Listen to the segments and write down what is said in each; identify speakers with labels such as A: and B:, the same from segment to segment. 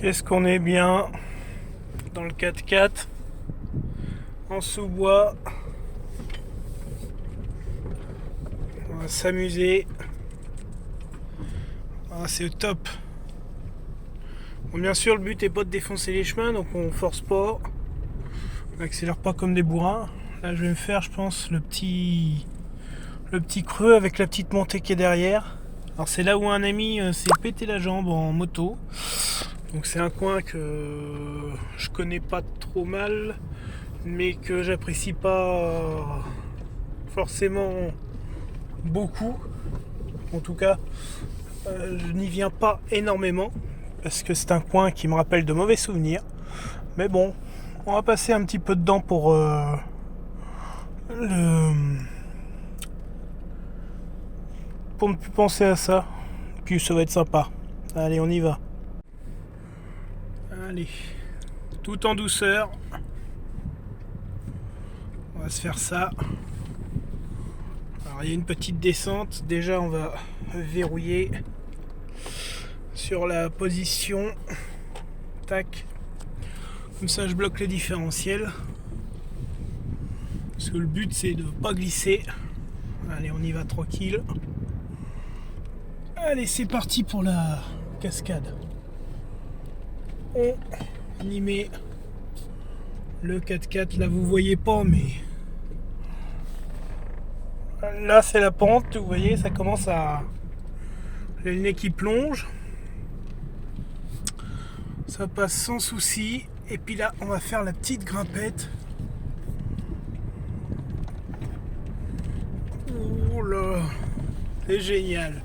A: Qu'est-ce qu'on est bien dans le 4x4 en sous-bois. On va s'amuser. Ah, c'est top. Bon, bien sûr, le but est pas de défoncer les chemins, donc on force pas. On accélère pas comme des bourrins. Là, je vais me faire, je pense, le petit creux avec la petite montée qui est derrière. Alors, c'est là où un ami s'est pété la jambe en moto. Donc, c'est un coin que je connais pas trop mal, mais que j'apprécie pas forcément beaucoup. En tout cas, je n'y viens pas énormément parce que c'est un coin qui me rappelle de mauvais souvenirs. Mais bon, on va passer un petit peu dedans pour pour ne plus penser à ça. Puis ça va être sympa. Allez, on y va. Allez, tout en douceur. On va se faire ça. Alors il y a une petite descente. Déjà on va verrouiller sur la position. Tac. Comme ça je bloque le différentiel. Parce que le but c'est de ne pas glisser. Allez, on y va tranquille. Allez, c'est parti pour la cascade. On y met le 4x4. Là vous voyez pas, mais là c'est la pente, vous voyez, ça commence à... J'ai le nez qui plonge. Ça passe sans souci. Et puis là on va faire la petite grimpette. Oh là, c'est génial.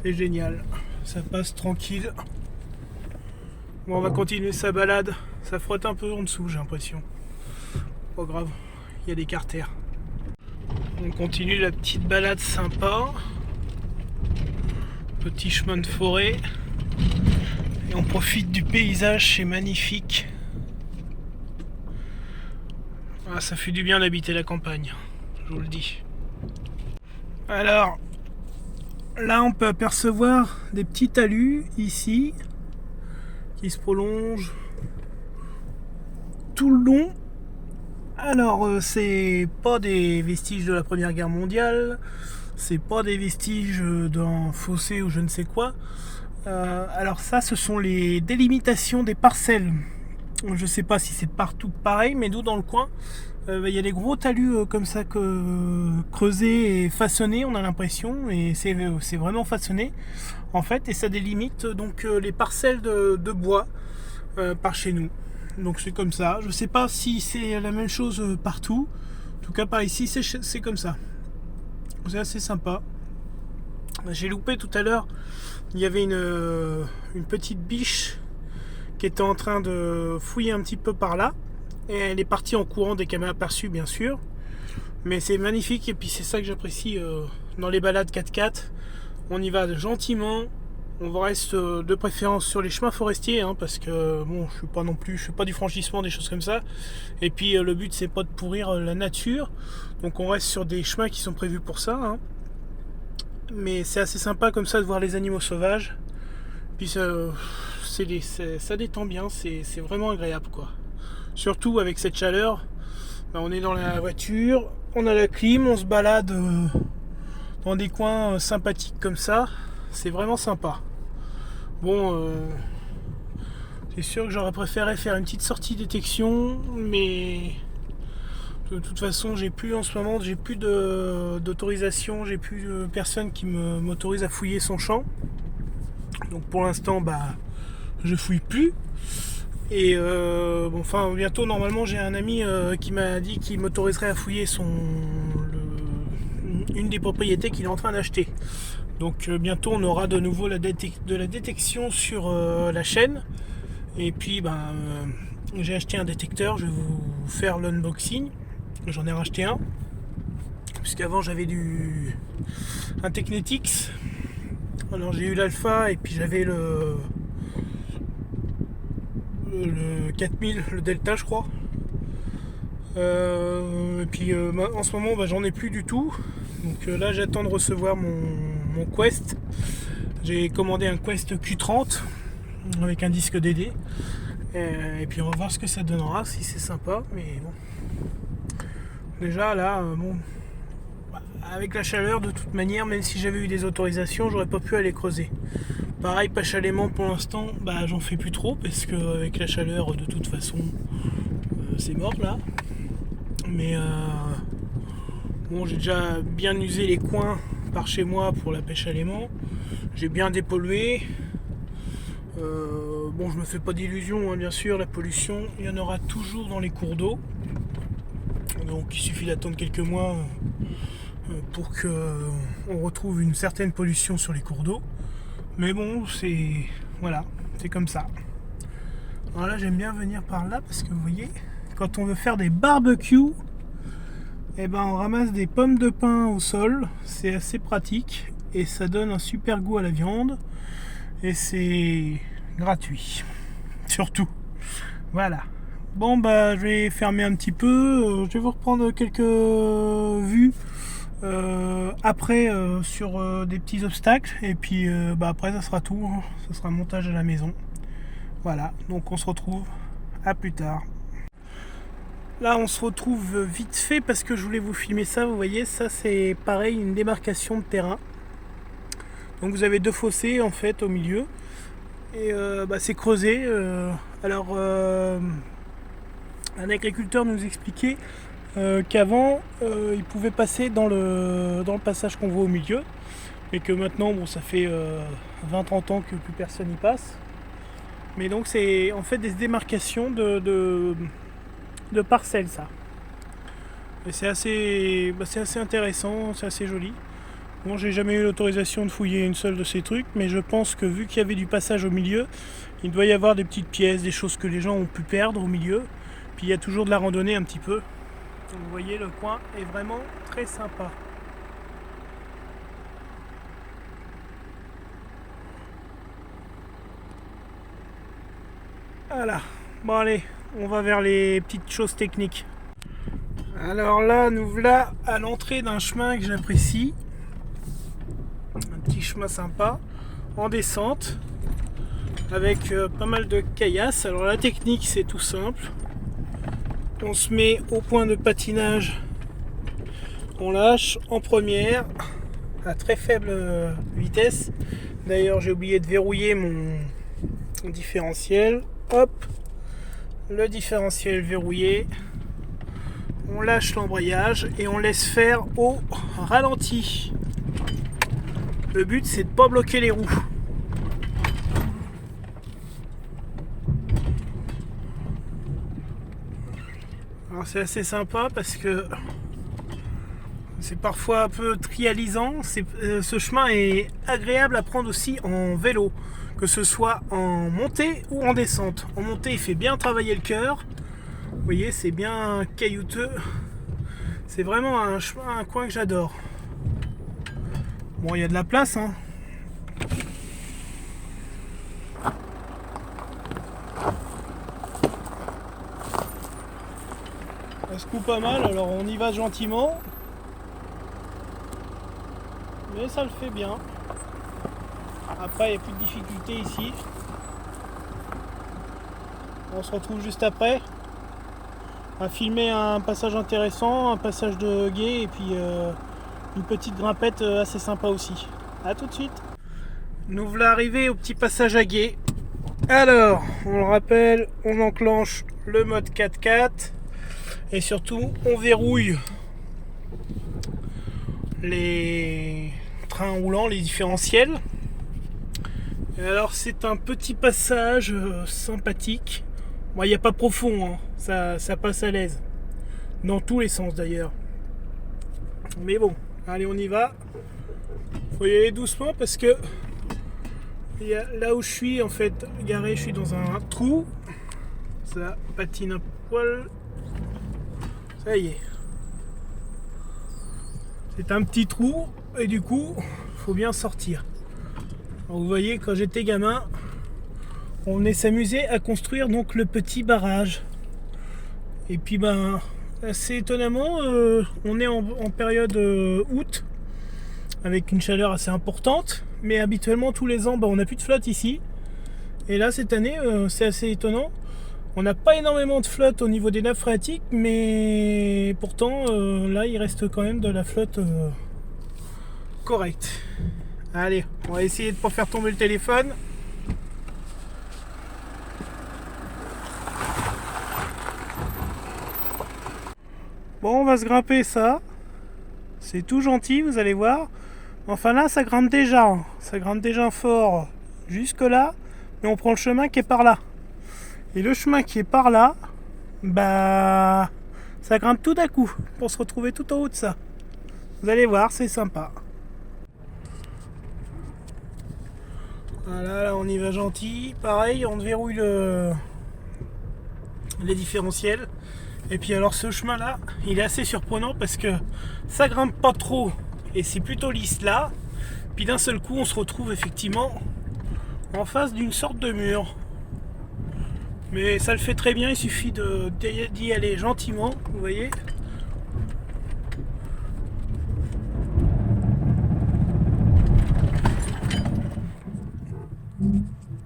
A: C'est génial. Ça passe tranquille. Bon, on va continuer sa balade. Ça frotte un peu en dessous, j'ai l'impression. Pas grave, il y a des carters. On continue la petite balade sympa. Petit chemin de forêt. Et on profite du paysage, c'est magnifique. Ah, ça fait du bien d'habiter la campagne, je vous le dis. Alors, là on peut apercevoir des petits talus ici qui se prolongent tout le long. Alors c'est pas des vestiges de la Première Guerre mondiale, c'est pas des vestiges d'un fossé ou je ne sais quoi. Alors ça, ce sont les délimitations des parcelles. Je sais pas si c'est partout pareil, mais nous dans le coin, il y a des gros talus comme ça creusés et façonnés, on a l'impression, et c'est vraiment façonné en fait, et ça délimite donc les parcelles de bois par chez nous. Donc c'est comme ça. Je sais pas si c'est la même chose partout. En tout cas par ici c'est comme ça. C'est assez sympa. J'ai loupé tout à l'heure. Il y avait une petite biche qui était en train de fouiller un petit peu par là. Et elle est partie en courant dès qu'elle m'a aperçu, bien sûr. Mais c'est magnifique, et puis c'est ça que j'apprécie dans les balades 4x4. On y va gentiment. On reste de préférence sur les chemins forestiers, hein, parce que bon, je fais pas du franchissement, des choses comme ça. Et puis le but c'est pas de pourrir la nature. Donc on reste sur des chemins qui sont prévus pour ça, hein. Mais c'est assez sympa comme ça de voir les animaux sauvages. Puis ça détend bien, c'est vraiment agréable quoi. Surtout avec cette chaleur, on est dans la voiture, on a la clim, on se balade dans des coins sympathiques comme ça, c'est vraiment sympa. Bon, c'est sûr que j'aurais préféré faire une petite sortie détection, mais de toute façon j'ai plus d'autorisation, j'ai plus de personne qui m'autorise à fouiller son champ. Donc pour l'instant je fouille plus. Et bientôt normalement j'ai un ami qui m'a dit qu'il m'autoriserait à fouiller une des propriétés qu'il est en train d'acheter. Donc bientôt on aura de nouveau de la détection sur la chaîne. Et puis j'ai acheté un détecteur, je vais vous faire l'unboxing. J'en ai racheté un, puisqu'avant j'avais un Technetix. Alors j'ai eu l'alpha et puis j'avais le 4000, le Delta je crois. Et puis en ce moment j'en ai plus du tout. Donc là j'attends de recevoir mon Quest. J'ai commandé un Quest Q30. avec un disque DD. Et puis on va voir ce que ça donnera, si c'est sympa. Mais bon, déjà là, bon, avec la chaleur, de toute manière, même si j'avais eu des autorisations, j'aurais pas pu aller creuser. Pareil, pêche à l'aimant pour l'instant, j'en fais plus trop parce que avec la chaleur, de toute façon, c'est mort là. Mais bon, j'ai déjà bien usé les coins par chez moi pour la pêche à l'aimant. J'ai bien dépollué. Bon, je me fais pas d'illusions, hein, bien sûr, la pollution, il y en aura toujours dans les cours d'eau. Donc il suffit d'attendre quelques mois pour qu'on retrouve une certaine pollution sur les cours d'eau. Mais bon, voilà, c'est comme ça. Alors là, j'aime bien venir par là parce que vous voyez, quand on veut faire des barbecues, on ramasse des pommes de pin au sol. C'est assez pratique et ça donne un super goût à la viande. Et c'est gratuit, surtout. Voilà. Bon, je vais fermer un petit peu. Je vais vous reprendre quelques vues après sur des petits obstacles. Et puis après, ça sera tout. Hein. Ça sera montage à la maison. Voilà. Donc on se retrouve. À plus tard. Là, on se retrouve vite fait parce que je voulais vous filmer ça. Vous voyez, ça c'est pareil, une démarcation de terrain. Donc vous avez deux fossés en fait au milieu. Et c'est creusé. Alors, un agriculteur nous expliquait qu'avant, il pouvait passer dans le passage qu'on voit au milieu. Mais que maintenant, bon, ça fait 20-30 ans que plus personne n'y passe. Mais donc, c'est en fait des démarcations de parcelles, ça. Et c'est assez intéressant, c'est assez joli. Bon, j'ai jamais eu l'autorisation de fouiller une seule de ces trucs, mais je pense que vu qu'il y avait du passage au milieu, il doit y avoir des petites pièces, des choses que les gens ont pu perdre au milieu. Puis il y a toujours de la randonnée un petit peu. Donc vous voyez, le coin est vraiment très sympa. Voilà. Bon allez, on va vers les petites choses techniques. Alors là, nous voilà à l'entrée d'un chemin que j'apprécie. Un petit chemin sympa, en descente, avec pas mal de caillasses. Alors la technique, c'est tout simple. On se met au point de patinage, on lâche en première, à très faible vitesse. D'ailleurs, j'ai oublié de verrouiller mon différentiel. Hop, le différentiel verrouillé. On lâche l'embrayage et on laisse faire au ralenti. Le but, c'est de ne pas bloquer les roues. Alors c'est assez sympa parce que c'est parfois un peu trialisant. Ce chemin est agréable à prendre aussi en vélo, que ce soit en montée ou en descente. En montée, il fait bien travailler le cœur. Vous voyez, c'est bien caillouteux. C'est vraiment un coin que j'adore. Bon, il y a de la place, hein. Ça se coupe pas mal, alors on y va gentiment. Mais ça le fait bien. Après, il n'y a plus de difficulté ici. On se retrouve juste après. On va filmer un passage intéressant, un passage de gué et puis une petite grimpette assez sympa aussi. A tout de suite. Nous voilà arrivés au petit passage à gué. Alors, on le rappelle, on enclenche le mode 4x4 et surtout on verrouille les trains roulants, les différentiels. Et alors c'est un petit passage sympathique. Bon, il n'y a pas profond, hein. Ça passe à l'aise. Dans tous les sens d'ailleurs. Mais bon, allez on y va. Faut y aller doucement parce que là où je suis en fait garé, je suis dans un trou. Ça patine un poil. Ça y est. C'est un petit trou et du coup, faut bien sortir. Alors, vous voyez, quand j'étais gamin, on venait s'amuser à construire donc le petit barrage. Et puis assez étonnamment, on est en période août avec une chaleur assez importante, mais habituellement tous les ans on n'a plus de flotte ici Et là cette année c'est assez étonnant. On n'a pas énormément de flotte au niveau des nappes phréatiques, mais pourtant là il reste quand même de la flotte correcte. Allez, on va essayer de ne pas faire tomber le téléphone. Bon, on va se grimper ça. C'est tout gentil, vous allez voir. Enfin là, ça grimpe déjà. Ça grimpe déjà fort jusque là. Mais on prend le chemin qui est par là. Et le chemin qui est par là, bah, ça grimpe tout à coup pour se retrouver tout en haut de ça. Vous allez voir, c'est sympa. Voilà, là on y va gentil. Pareil, on déverrouille les différentiels. Et puis alors ce chemin là, il est assez surprenant parce que ça grimpe pas trop et c'est plutôt lisse là. Puis d'un seul coup on se retrouve effectivement en face d'une sorte de mur. Mais ça le fait très bien, il suffit d'y aller gentiment, vous voyez.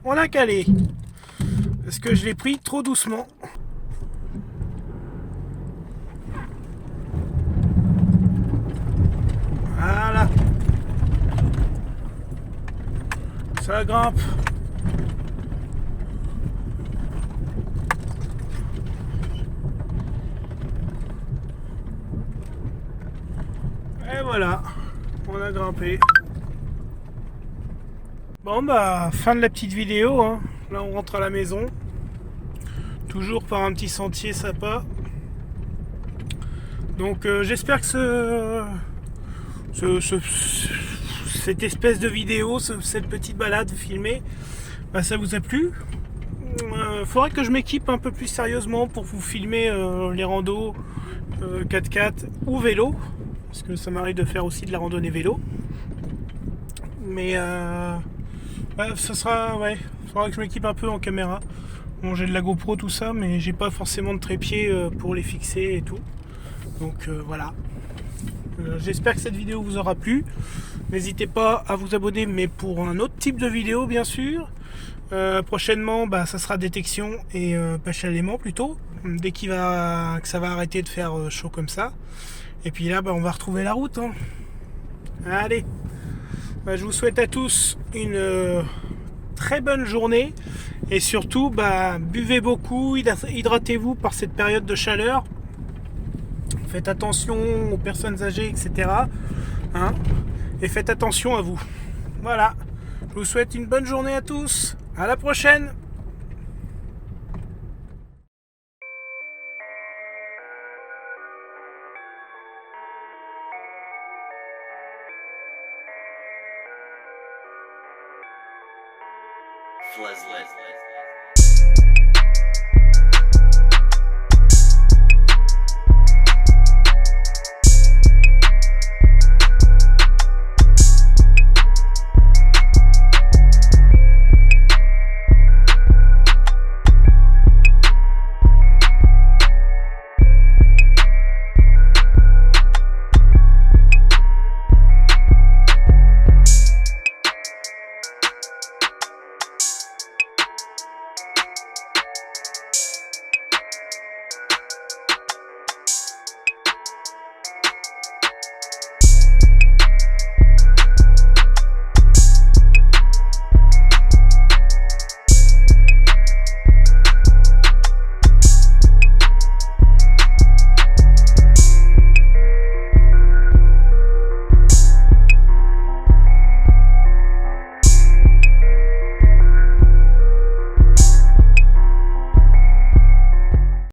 A: On a calé. Parce que je l'ai pris trop doucement. Voilà. Ça grimpe. Et voilà. On a grimpé. Bon bah, fin de la petite vidéo. Hein. Là on rentre à la maison. Toujours par un petit sentier sympa. Donc j'espère que cette espèce de vidéo, cette petite balade filmée, bah, ça vous a plu. Faudrait que je m'équipe un peu plus sérieusement pour vous filmer les randos 4x4 ou vélo, parce que ça m'arrive de faire aussi de la randonnée vélo. Mais ouais, ça sera, ouais, faudra que je m'équipe un peu en caméra. Bon, j'ai de la GoPro tout ça, mais j'ai pas forcément de trépied pour les fixer et tout. Donc voilà. J'espère que cette vidéo vous aura plu. N'hésitez pas à vous abonner, mais pour un autre type de vidéo bien sûr. Prochainement, bah, ça sera détection et pêche à l'aimant plutôt. Dès que ça va arrêter de faire chaud comme ça. Et puis là, bah, on va retrouver la route. Hein. Allez, bah, je vous souhaite à tous une très bonne journée. Et surtout, bah, buvez beaucoup, hydratez-vous par cette période de chaleur. Faites attention aux personnes âgées, etc. Hein, et faites attention à vous. Voilà. Je vous souhaite une bonne journée à tous. À la prochaine.
B: Fleslet.